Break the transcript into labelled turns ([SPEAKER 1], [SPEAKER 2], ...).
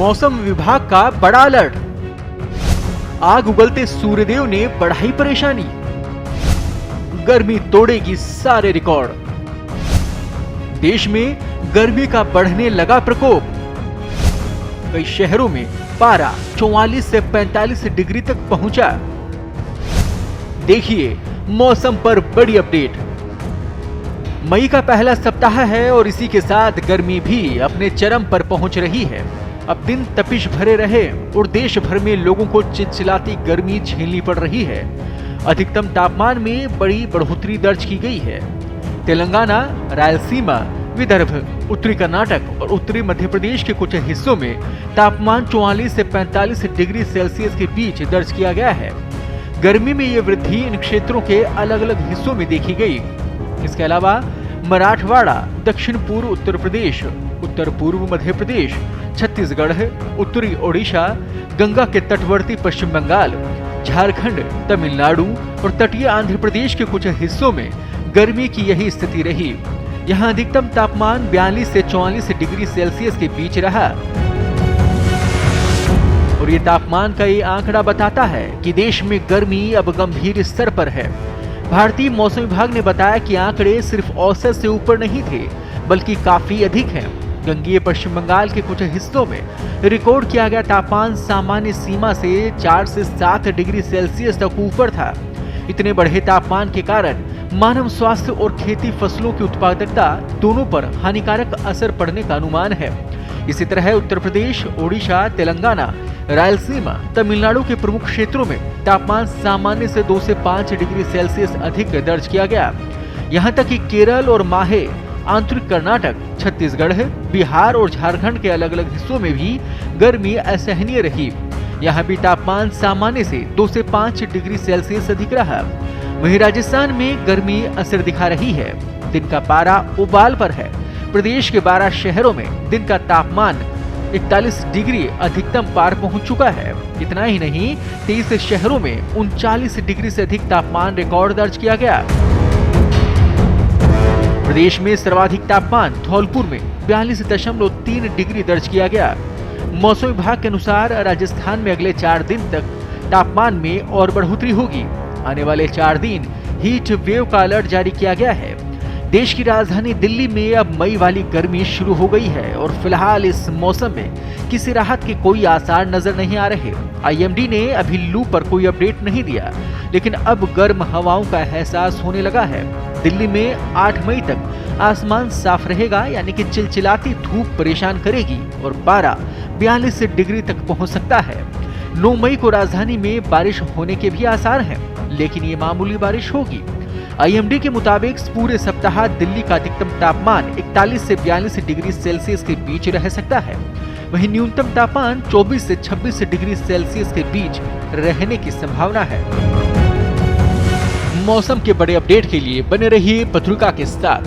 [SPEAKER 1] मौसम विभाग का बड़ा अलर्ट। आग उगलते सूर्यदेव ने बढ़ाई परेशानी। गर्मी तोड़ेगी सारे रिकॉर्ड। देश में गर्मी का बढ़ने लगा प्रकोप। कई शहरों में पारा 44 से 45 डिग्री तक पहुंचा। देखिए मौसम पर बड़ी अपडेट। मई का पहला सप्ताह है और इसी के साथ गर्मी भी अपने चरम पर पहुंच रही है। अब दिन तपिश भरे रहे और देश भर में लोगों को चिलचिलाती गर्मी झेलनी पड़ रही है। अधिकतम तापमान में बड़ी बढ़ोतरी दर्ज की गई है। तेलंगाना, रायलसीमा, विदर्भ, उत्तरी कर्नाटक और उत्तरी मध्य प्रदेश के कुछ हिस्सों में तापमान 44 से 45 डिग्री सेल्सियस के बीच दर्ज किया गया है। गर्मी में ये वृद्धि इन क्षेत्रों के अलग अलग हिस्सों में देखी गई। इसके अलावा मराठवाड़ा, दक्षिण पूर्व उत्तर प्रदेश, उत्तर पूर्व मध्य प्रदेश, छत्तीसगढ़, उत्तरी ओडिशा, गंगा के तटवर्ती पश्चिम बंगाल, झारखंड, तमिलनाडु और तटीय आंध्र प्रदेश के कुछ हिस्सों में गर्मी की यही स्थिति रही। यहाँ अधिकतम तापमान 42 से 44 डिग्री सेल्सियस के बीच रहा। और ये तापमान का ये आंकड़ा बताता है कि देश में गर्मी अब गंभीर स्तर पर है। भारतीय मौसम विभाग ने बताया कि आंकड़े सिर्फ औसत से ऊपर नहीं थे, बल्कि काफी अधिक हैं। गंगीय पश्चिम बंगाल के कुछ हिस्सों में रिकॉर्ड किया गया तापमान सामान्य सीमा से 4 से 7 डिग्री सेल्सियस तक ऊपर था। इतने बढ़े तापमान के कारण मानव स्वास्थ्य और खेती फसलों की उत्पादकता दोनों पर हानिकारक असर पड़ने का अनुमान है। इसी तरह उत्तर प्रदेश, ओडिशा, तेलंगाना, रायलसीमा, तमिलनाडु के प्रमुख क्षेत्रों में तापमान सामान्य से 2 से 5 डिग्री सेल्सियस अधिक दर्ज किया गया। यहाँ तक कि केरल और माहे, आंतरिक कर्नाटक, छत्तीसगढ़, बिहार और झारखंड के अलग अलग हिस्सों में भी गर्मी असहनीय रही। यहाँ भी तापमान सामान्य से 2 से 5 डिग्री सेल्सियस अधिक रहा। वहीं राजस्थान में गर्मी असर दिखा रही है। दिन का पारा उबाल पर है। प्रदेश के 12 शहरों में दिन का तापमान 41 डिग्री अधिकतम पार पहुंच चुका है। इतना ही नहीं, 23 शहरों में 39 डिग्री से अधिक तापमान रिकॉर्ड दर्ज किया गया। प्रदेश में सर्वाधिक तापमान धौलपुर में 42.3 डिग्री दर्ज किया गया। मौसम विभाग के अनुसार राजस्थान में अगले 4 दिन तक तापमान में और बढ़ोतरी होगी। आने वाले 4 दिन हीट वेव का अलर्ट जारी किया गया है। देश की राजधानी दिल्ली में अब मई वाली गर्मी शुरू हो गई है और फिलहाल इस मौसम में किसी राहत के कोई आसार नजर नहीं आ रहे। आईएमडी ने अभी लू पर कोई अपडेट नहीं दिया, लेकिन अब गर्म हवाओं का एहसास होने लगा है। दिल्ली में 8 मई तक आसमान साफ रहेगा, यानी कि चिलचिलाती धूप परेशान करेगी और पारा 42 डिग्री तक पहुंच सकता है। 9 मई को राजधानी में बारिश होने के भी आसार हैं, लेकिन ये मामूली बारिश होगी। आईएमडी के मुताबिक पूरे सप्ताह दिल्ली का अधिकतम तापमान 41 से 42 डिग्री सेल्सियस के बीच रह सकता है। वहीं न्यूनतम तापमान 24 से 26 डिग्री सेल्सियस के बीच रहने की संभावना है। मौसम के बड़े अपडेट के लिए बने रहिए पत्रिका के साथ।